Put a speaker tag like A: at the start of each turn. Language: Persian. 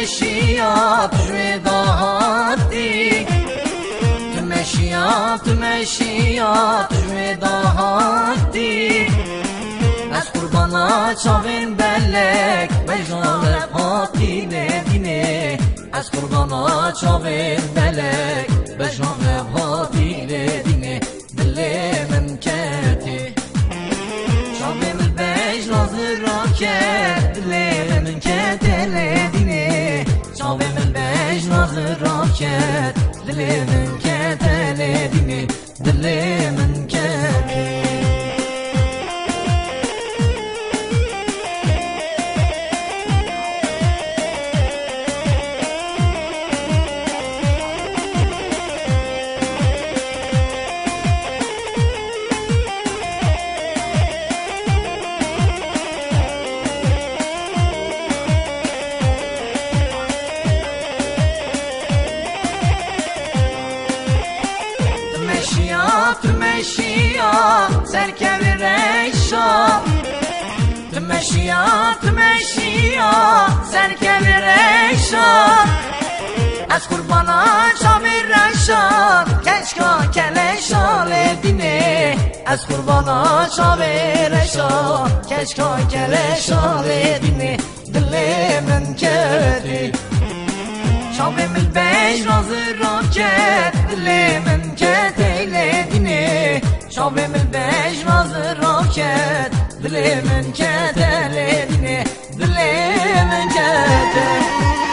A: تمشيات جويداتي تمشيات جويداتي از قربانا چاوین بلک بجنان پاتی ندینه از قربانا چاوین بلک بجنان پاتی ندینه دل من کتی چاوین البج ناظر را کرد دل من کتی ندینه چاوین البج ناظر را کرد دل من کتی ندینه دل من کتی تمشيات سركب ريشا تمشيات سركب ريشا از قربانا شامل رشا کشکا کلشا لدینه از قربانا شامل رشا کشکا کلشا لدینه دل من کردی شامل البیج رازر را کرد دل من کردی لدینه شامل البیج رازر را کرد دل من کردی لدینه دل من کردی